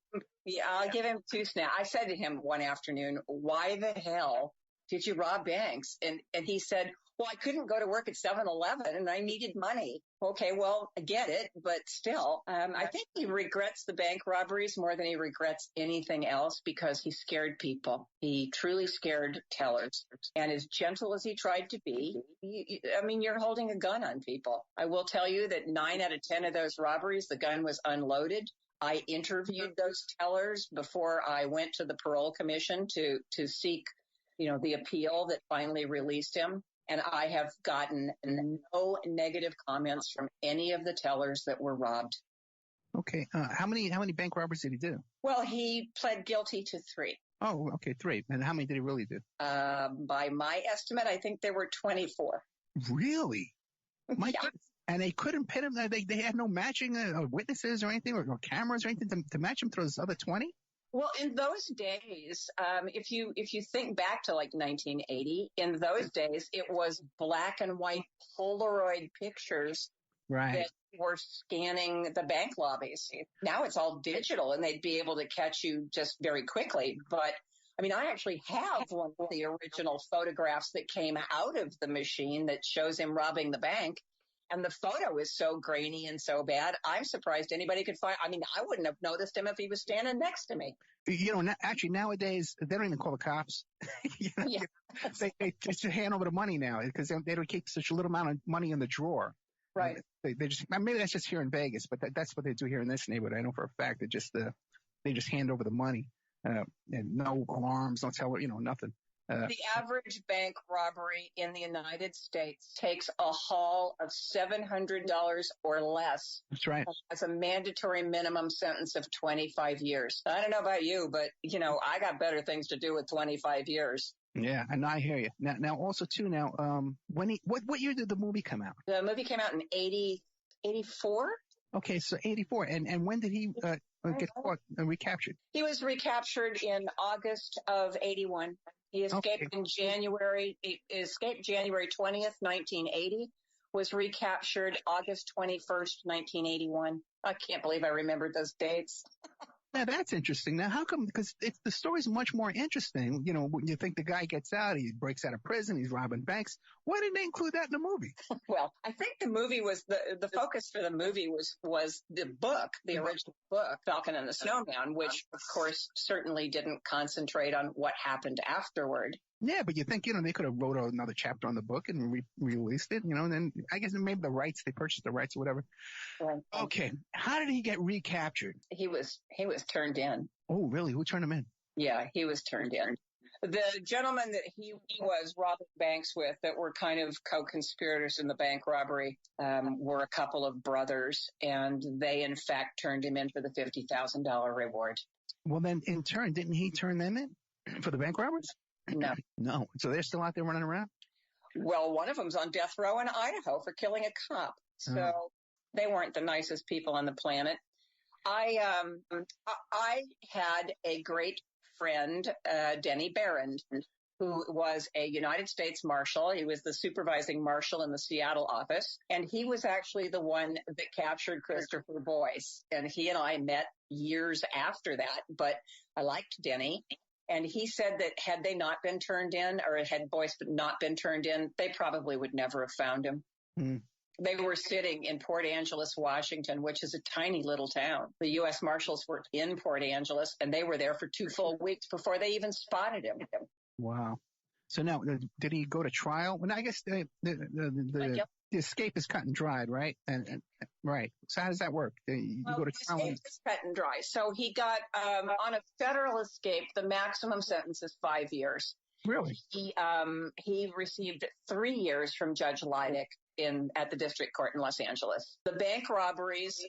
2 snaps. I said to him one afternoon, why the hell did you rob banks? And he said, well, I couldn't go to work at 7-Eleven and I needed money. Okay, well, I get it, but still, I think he regrets the bank robberies more than he regrets anything else because he scared people. He truly scared tellers. And as gentle as he tried to be, you're holding a gun on people. I will tell you that 9 out of 10 of those robberies, the gun was unloaded. I interviewed those tellers before I went to the parole commission to seek, the appeal that finally released him. And I have gotten no negative comments from any of the tellers that were robbed. Okay. How many bank robberies did he do? Well, he pled guilty to 3. Oh, okay, 3. And how many did he really do? By my estimate, I think there were 24. Really? My yeah. goodness. And they couldn't pin him? They had no matching witnesses or anything or cameras or anything to match him to those other 20? Well, in those days, if you think back to like 1980, in those days, it was black and white Polaroid pictures that were scanning the bank lobbies. Now it's all digital, and they'd be able to catch you just very quickly. But I mean, I actually have one of the original photographs that came out of the machine that shows him robbing the bank. And the photo is so grainy and so bad, I'm surprised anybody could find. I mean, I wouldn't have noticed him if he was standing next to me. Actually, nowadays, they don't even call the cops. Yeah. They just hand over the money now because they don't keep such a little amount of money in the drawer. Right. They just, maybe that's just here in Vegas, but that's what they do here in this neighborhood. I know for a fact that they just hand over the money, and no alarms, no nothing. The average bank robbery in the United States takes a haul of $700 or less. That's right. As a mandatory minimum sentence of 25 years. I don't know about you, but, I got better things to do with 25 years. Yeah, and I hear you. Now also, too, what year did the movie come out? The movie came out in 84. Okay, so 84. And when did he get caught and recaptured? He was recaptured in August of 81. He escaped in January. He escaped January 20th, 1980. Was recaptured August 21st, 1981. I can't believe I remembered those dates. Now, that's interesting. Now, how come? Because the story's much more interesting. When you think the guy gets out, he breaks out of prison, he's robbing banks. Why didn't they include that in the movie? Well, I think the movie was the focus for the movie was the book, the original book, Falcon and the Snowman, which, of course, certainly didn't concentrate on what happened afterward. Yeah, but you think, they could have wrote another chapter on the book and released it, and then I guess maybe the rights, they purchased the rights or whatever. Right. Okay. How did he get recaptured? He was turned in. Oh, really? Who turned him in? Yeah, he was turned in. The gentleman that he was robbing banks with that were kind of co-conspirators in the bank robbery were a couple of brothers, and they, in fact, turned him in for the $50,000 reward. Well, then, in turn, didn't he turn them in for the bank robbers? No. So they're still out there running around? Well, one of them's on death row in Idaho for killing a cop. So they weren't the nicest people on the planet. I had a great friend, Denny Barron, who was a United States Marshal. He was the supervising marshal in the Seattle office. And he was actually the one that captured Christopher Boyce. And he and I met years after that. But I liked Denny. And he said that had they not been turned in, or had Boyce not been turned in, they probably would never have found him. They were sitting in Port Angeles, Washington, which is a tiny little town. The U.S. Marshals were in Port Angeles, and they were there for 2 full weeks before they even spotted him. Wow. So now, did he go to trial? Well, I guess the escape is cut and dried, right? And right. So how does that work? You go to trial. The escape is cut and dry. So he got on a federal escape. The maximum sentence is 5 years. Really? He received 3 years from Judge Leidick at the district court in Los Angeles. The bank robberies,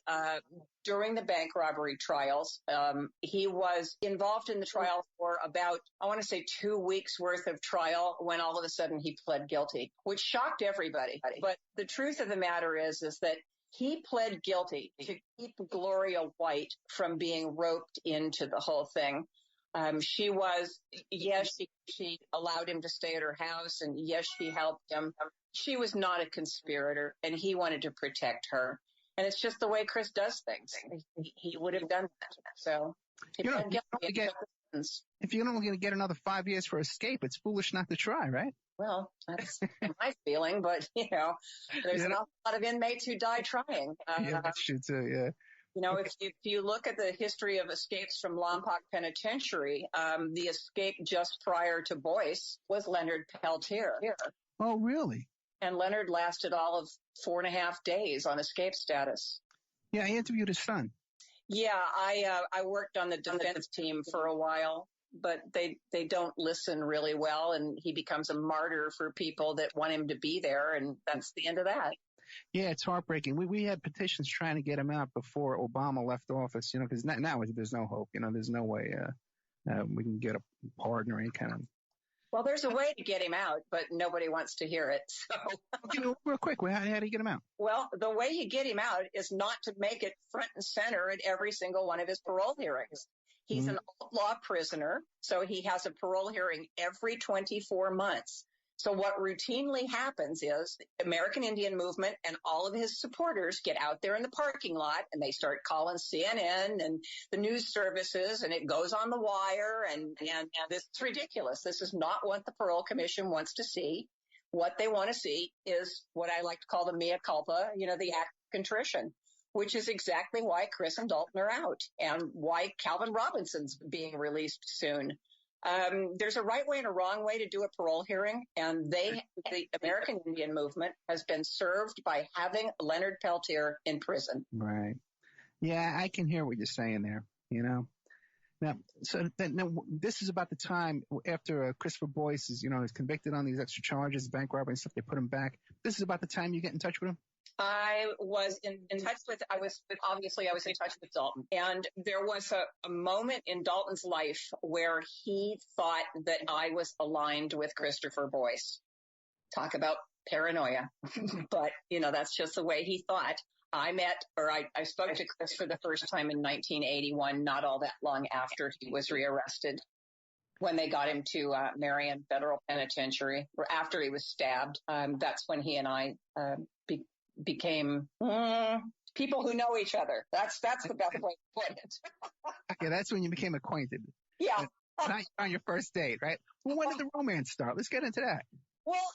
during the bank robbery trials, he was involved in the trial for about, I want to say 2 weeks worth of trial when all of a sudden he pled guilty, which shocked everybody. But the truth of the matter is that he pled guilty to keep Gloria White from being roped into the whole thing. She allowed him to stay at her house, and yes, she helped him. She was not a conspirator, and he wanted to protect her. And it's just the way Chris does things. He would have done that. So if you're not going to get another 5 years for escape, it's foolish not to try, right? Well, that's my feeling, but there's an awful lot of inmates who die trying. Yeah, that's true too. Yeah. If you look at the history of escapes from Lompoc Penitentiary, the escape just prior to Boyce was Leonard Peltier. Oh, really? And Leonard lasted all of 4.5 days on escape status. Yeah, I interviewed his son. Yeah, I worked on the defense team for a while, but they don't listen really well, and he becomes a martyr for people that want him to be there, and that's the end of that. Yeah, it's heartbreaking. We had petitions trying to get him out before Obama left office, because now there's no hope. There's no way we can get a pardon or any kind of. Well, there's a way to get him out, but nobody wants to hear it. So, real quick, how do you get him out? Well, the way you get him out is not to make it front and center at every single one of his parole hearings. He's an outlaw prisoner, so he has a parole hearing every 24 months. So what routinely happens is the American Indian movement and all of his supporters get out there in the parking lot and they start calling CNN and the news services, and it goes on the wire. And this is ridiculous. This is not what the Parole Commission wants to see. What they want to see is what I like to call the mea culpa, the act of contrition, which is exactly why Chris and Daulton are out and why Calvin Robinson's being released soon. There's a right way and a wrong way to do a parole hearing, and the American Indian movement has been served by having Leonard Peltier in prison. Right. Yeah, I can hear what you're saying there, Now, this is about the time after Christopher Boyce is convicted on these extra charges, bank robbery and stuff, they put him back. This is about the time you get in touch with him? I was in touch with Daulton, and there was a moment in Daulton's life where he thought that I was aligned with Christopher Boyce. Talk about paranoia. But, that's just the way he thought. I spoke to Chris for the first time in 1981, not all that long after he was rearrested, when they got him to Marion Federal Penitentiary, or after he was stabbed. That's when he and I became people who know each other. That's the best way to put it. Okay, that's when you became acquainted. Yeah. On your first date, right? Well, when did the romance start? Let's get into that. Well,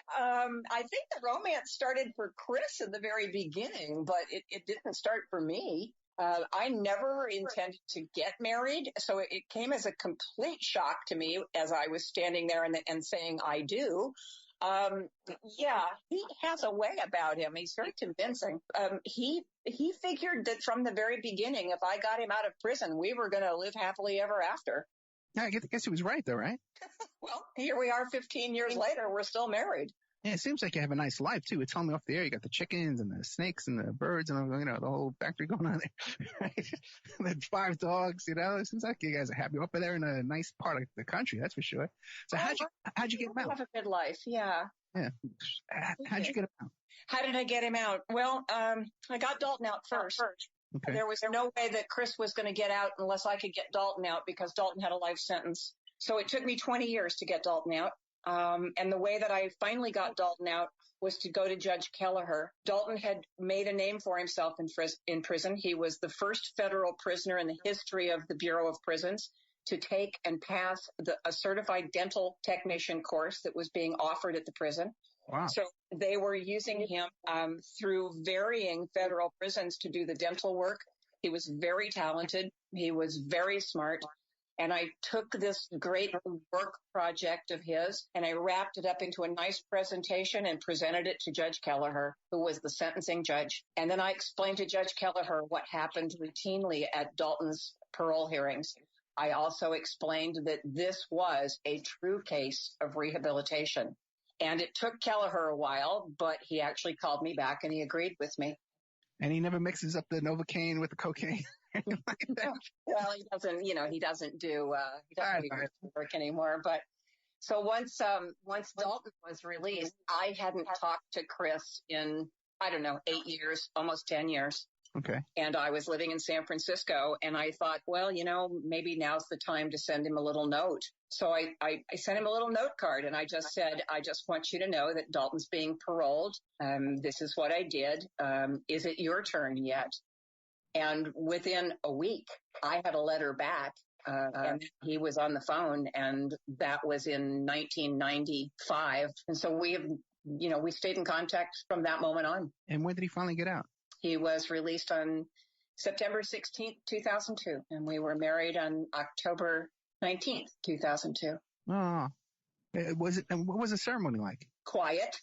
I think the romance started for Chris in the very beginning, but it didn't start for me. I never intended to get married, so it came as a complete shock to me as I was standing there and saying, I do. He has a way about him. He's very convincing. He figured that from the very beginning, if I got him out of prison, we were going to live happily ever after. Yeah, I guess he was right, though, right? Well, here we are 15 years later. We're still married. Yeah, it seems like you have a nice life, too. It's telling me off the air. You got the chickens and the snakes and the birds and, the whole factory going on there. Right? The 5 dogs, It seems like you guys are happy up there in a nice part of the country, that's for sure. So how'd you get him out? Have a good life, yeah. Yeah. How'd you get him out? How did I get him out? Well, I got Daulton out first. Okay. There was no way that Chris was going to get out unless I could get Daulton out, because Daulton had a life sentence. So it took me 20 years to get Daulton out. And the way that I finally got Daulton out was to go to Judge Kelleher. Daulton had made a name for himself in prison. He was the first federal prisoner in the history of the Bureau of Prisons to take and pass a certified dental technician course that was being offered at the prison. Wow. So they were using him through varying federal prisons to do the dental work. He was very talented. He was very smart. And I took this great work project of his and I wrapped it up into a nice presentation and presented it to Judge Kelleher, who was the sentencing judge. And then I explained to Judge Kelleher what happened routinely at Daulton's parole hearings. I also explained that this was a true case of rehabilitation. And it took Kelleher a while, but he actually called me back and he agreed with me. And he never mixes up the Novocaine with the cocaine. Like that. Well, he doesn't do work anymore. But so once Daulton was released, I hadn't talked to Chris in, 8 years, almost 10 years. Okay. And I was living in San Francisco and I thought, well, maybe now's the time to send him a little note. So I sent him a little note card and I just said, I just want you to know that Daulton's being paroled. This is what I did. Is it your turn yet? And within a week, I had a letter back, and he was on the phone, and that was in 1995. And so we stayed in contact from that moment on. And when did he finally get out? He was released on September 16th, 2002, and we were married on October 19th, 2002. Oh, and what was the ceremony like? Quiet.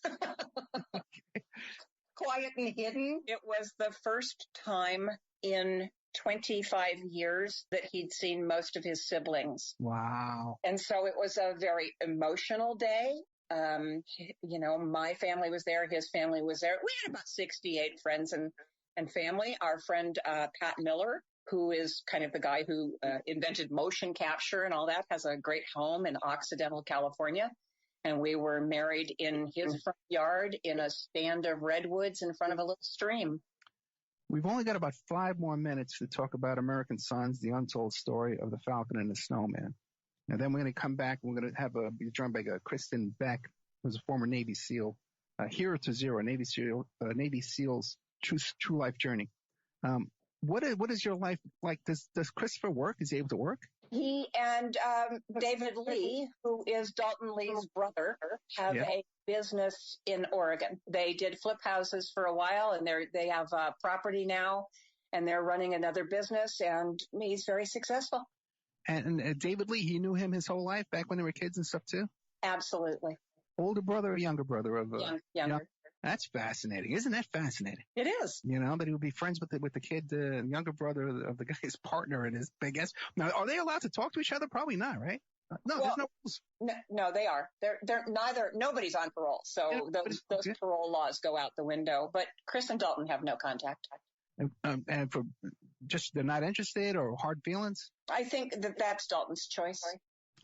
Quiet and hidden. It was the first time in 25 years that he'd seen most of his siblings. Wow. And so it was a very emotional day. My family was there. His family was there. We had about 68 friends and family. Our friend, Cait Mills, who is kind of the guy who invented motion capture and all that, has a great home in Occidental, California. And we were married in his front yard in a stand of redwoods in front of a little stream. We've only got about 5 more minutes to talk about American Sons, the untold story of the Falcon and the Snowman. And then we're going to come back. We're going to be joined by Kristen Beck, who's a former Navy SEAL, Hero to Zero, Navy SEAL's true life journey. What is your life like? Does Christopher work? Is he able to work? He and David Lee, who is Daulton Lee's brother, have a business in Oregon. They did flip houses for a while, and they have property now, and they're running another business, and he's very successful. And David Lee, you knew him his whole life back when they were kids and stuff too? Absolutely. Older brother or younger brother of younger. That's fascinating. Isn't that fascinating? It is. You know, that he would be friends with the kid, the younger brother of the guy's partner and his big ass. Now, are they allowed to talk to each other? Probably not, right? No, there's no rules. No, they are. They're neither. Nobody's on parole, so those parole laws go out the window. But Chris and Daulton have no contact. And for just they're not interested or hard feelings. I think that's Daulton's choice.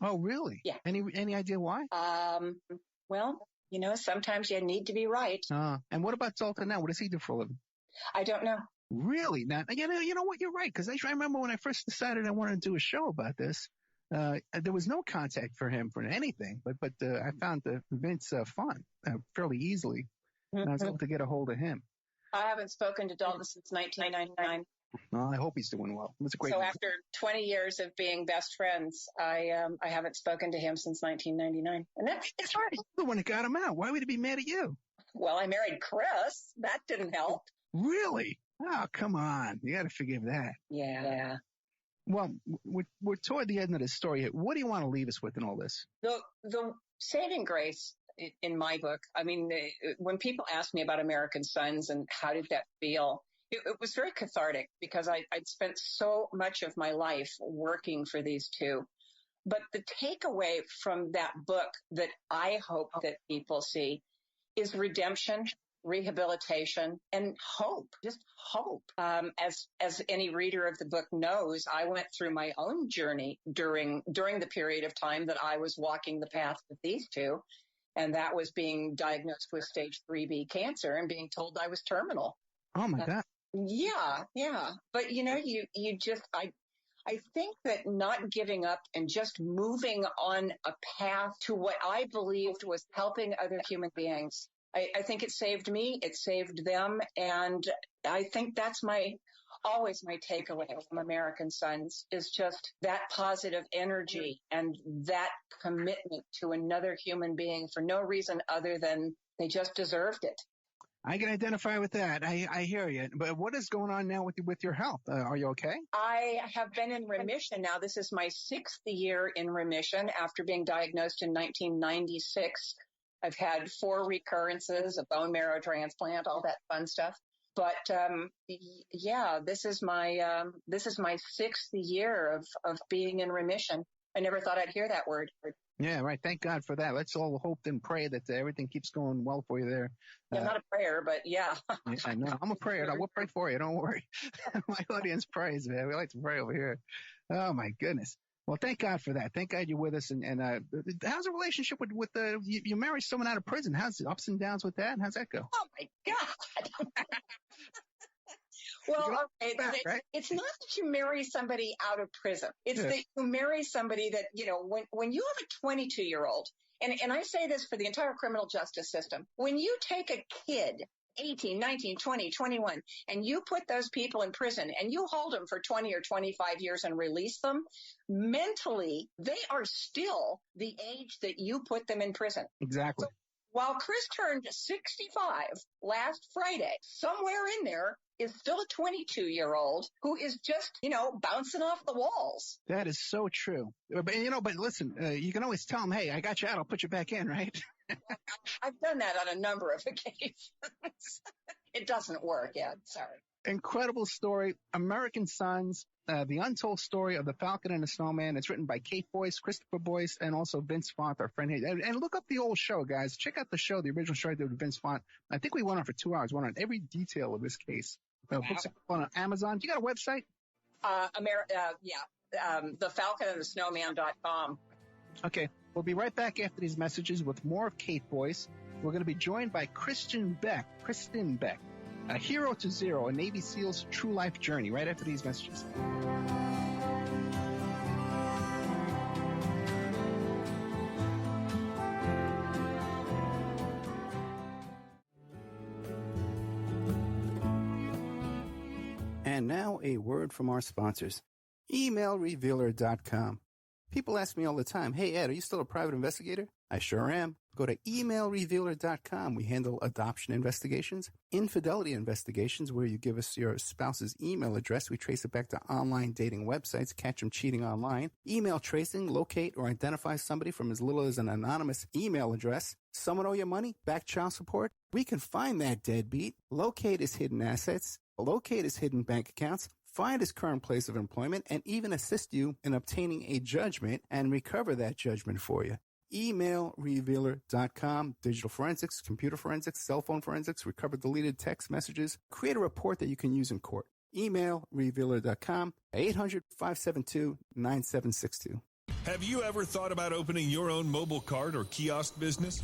Oh, really? Yeah. Any idea why? Well, you know, sometimes you need to be right. And what about Daulton now? What does he do for a living? I don't know. Really? Now, you know what? You're right. Because I remember when I first decided I wanted to do a show about this, there was no contact for him for anything. But I found Vince fun fairly easily. Mm-hmm. And I was able to get a hold of him. I haven't spoken to Daulton since 1999. Well, I hope he's doing well. It was a great. So after 20 years of being best friends, I haven't spoken to him since 1999, and it's hard. The one that got him out. Why would he be mad at you? Well, I married Chris. That didn't help. Really? Oh, come on. You got to forgive that. Yeah. Well, we're toward the end of the story here. What do you want to leave us with in all this? The saving grace in my book. I mean, when people ask me about American Sons and how did that feel. It was very cathartic because I'd spent so much of my life working for these two. But the takeaway from that book that I hope that people see is redemption, rehabilitation, and hope, just hope. As any reader of the book knows, I went through my own journey during the period of time that I was walking the path with these two. And that was being diagnosed with stage 3B cancer and being told I was terminal. Oh, my God. Yeah. But, you know, you just, I think that not giving up and just moving on a path to what I believed was helping other human beings. I think it saved me. It saved them. And I think that's always my takeaway from American Sons is just that positive energy and that commitment to another human being for no reason other than they just deserved it. I can identify with that. I hear you. But what is going on now with your health? Are you okay? I have been in remission now. This is my 6th year in remission after being diagnosed in 1996. I've had 4 recurrences, a bone marrow transplant, all that fun stuff. But this is my 6th year of being in remission. I never thought I'd hear that word. Yeah, right. Thank God for that. Let's all hope and pray that everything keeps going well for you there. Yeah, not a prayer, but yeah. I know. I'm a prayer. We'll pray for you. Don't worry. My audience prays, man. We like to pray over here. Oh, my goodness. Well, thank God for that. Thank God you're with us. And how's the relationship with you married someone out of prison? How's the ups and downs with that? How's that go? Oh, my God. Well, okay, it's not that you marry somebody out of prison. It's that you marry somebody that, you know, when you have a 22-year-old, and I say this for the entire criminal justice system, when you take a kid, 18, 19, 20, 21, and you put those people in prison and you hold them for 20 or 25 years and release them, mentally, they are still the age that you put them in prison. Exactly. So, while Chris turned 65 last Friday, somewhere in there is still a 22-year-old who is just, you know, bouncing off the walls. That is so true. But listen, you can always tell them, hey, I got you out. I'll put you back in, right? I've done that on a number of occasions. It doesn't work yet. Sorry. Incredible story. American Sons, the untold story of the Falcon and the Snowman. It's written by Cait Boyce, Christopher Boyce, and also Vince Font, our friend here. And look up the old show, guys. Check out the show, the original show I did with Vince Font. I think we went on for 2 hours. Went on every detail of this case. Books on Amazon. Do you got a website? The Falcon and the Snowman.com. Okay. We'll be right back after these messages with more of Cait Boyce. We're going to be joined by Kristen Beck. A Hero to Zero, a Navy SEAL's true life journey, right after these messages. And now a word from our sponsors. Emailrevealer.com. People ask me all the time, hey Ed, are you still a private investigator? I sure am. Go to emailrevealer.com. We handle adoption investigations, infidelity investigations, where you give us your spouse's email address. We trace it back to online dating websites, catch them cheating online. Email tracing, locate or identify somebody from as little as an anonymous email address. Someone owe you money? Back child support? We can find that deadbeat. Locate his hidden assets. Locate his hidden bank accounts. Find his current place of employment, and even assist you in obtaining a judgment and recover that judgment for you. Emailrevealer.com. Digital forensics, computer forensics, cell phone forensics, recover deleted text messages. Create a report that you can use in court. Emailrevealer.com, 800-572-9762. Have you ever thought about opening your own mobile cart or kiosk business?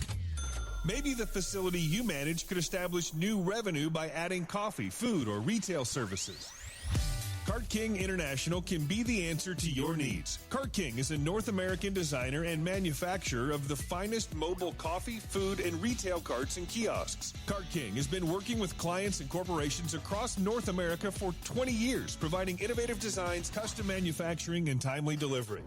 Maybe the facility you manage could establish new revenue by adding coffee, food, or retail services. Cart King International can be the answer to your needs. Cart King is a North American designer and manufacturer of the finest mobile coffee, food, and retail carts and kiosks. Cart King has been working with clients and corporations across North America for 20 years, providing innovative designs, custom manufacturing, and timely delivery.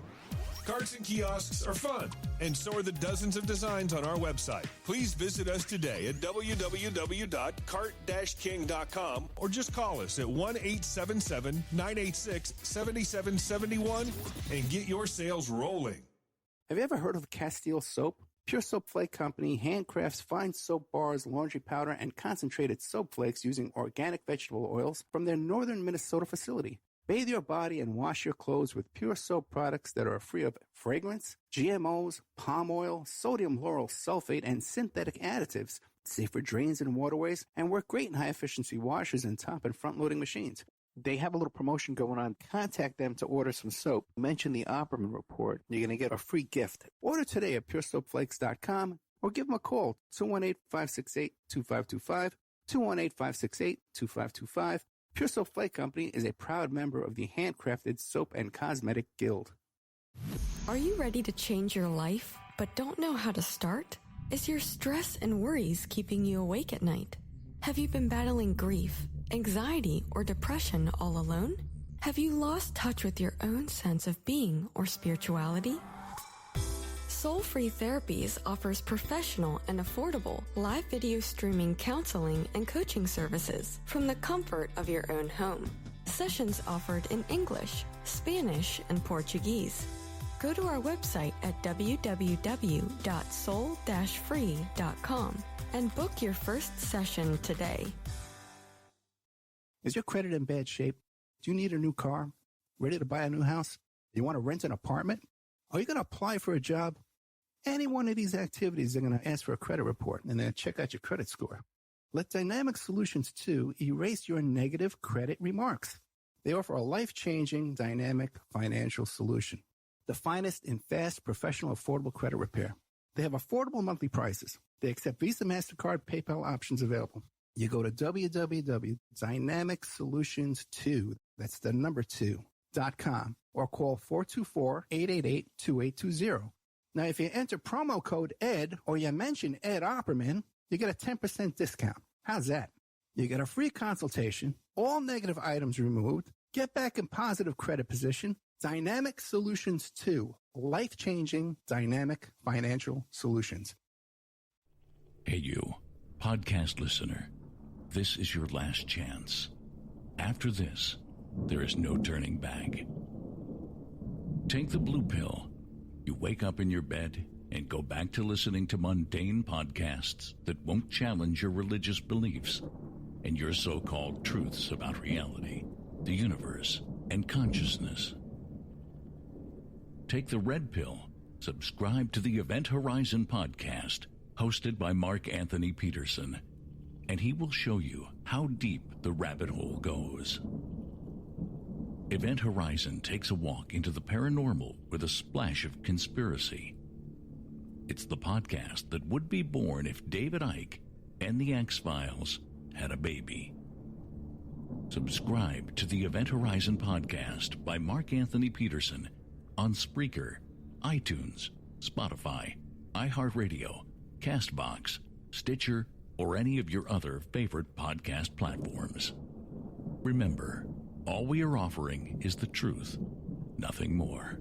Carts and kiosks are fun, and so are the dozens of designs on our website. Please visit us today at www.cart-king.com or just call us at 1-877-986-7771 and get your sales rolling. Have you ever heard of Castile Soap? Pure Soap Flake Company handcrafts fine soap bars, laundry powder, and concentrated soap flakes using organic vegetable oils from their northern Minnesota facility. Bathe your body and wash your clothes with pure soap products that are free of fragrance, GMOs, palm oil, sodium lauryl sulfate, and synthetic additives. Safe for drains and waterways, and work great in high-efficiency washers and top and front-loading machines. They have a little promotion going on. Contact them to order some soap. Mention the Opperman Report. You're going to get a free gift. Order today at puresoapflakes.com or give them a call, 218-568-2525, 218-568-2525. Pure Soap Flake Company is a proud member of the Handcrafted Soap and Cosmetic Guild. Are you ready to change your life, but don't know how to start? Is your stress and worries keeping you awake at night? Have you been battling grief, anxiety, or depression all alone? Have you lost touch with your own sense of being or spirituality? Soul Free Therapies offers professional and affordable live video streaming counseling and coaching services from the comfort of your own home. Sessions offered in English, Spanish, and Portuguese. Go to our website at www.soul-free.com and book your first session today. Is your credit in bad shape? Do you need a new car? Ready to buy a new house? You want to rent an apartment? Are you going to apply for a job? Any one of these activities, they're going to ask for a credit report and then check out your credit score. Let Dynamic Solutions 2 erase your negative credit remarks. They offer a life-changing, dynamic financial solution. The finest in fast, professional, affordable credit repair. They have affordable monthly prices. They accept Visa, MasterCard, PayPal options available. You go to www.dynamicsolutions2, that's the number 2.com, or call 424-888-2820. Now, if you enter promo code ED or you mention Ed Opperman, you get a 10% discount. How's that? You get a free consultation, all negative items removed, get back in positive credit position. Dynamic Solutions 2, life-changing dynamic financial solutions. Hey you, podcast listener, this is your last chance. After this, there is no turning back. Take the blue pill. You wake up in your bed and go back to listening to mundane podcasts that won't challenge your religious beliefs and your so-called truths about reality, the universe, and consciousness. Take the red pill. Subscribe to the Event Horizon podcast, hosted by Mark Anthony Peterson, and he will show you how deep the rabbit hole goes. Event Horizon takes a walk into the paranormal with a splash of conspiracy. It's the podcast that would be born if David Icke and the X-Files had a baby. Subscribe to the Event Horizon podcast by Mark Anthony Peterson on Spreaker, iTunes, Spotify, iHeartRadio, CastBox, Stitcher, or any of your other favorite podcast platforms. Remember, all we are offering is the truth, nothing more.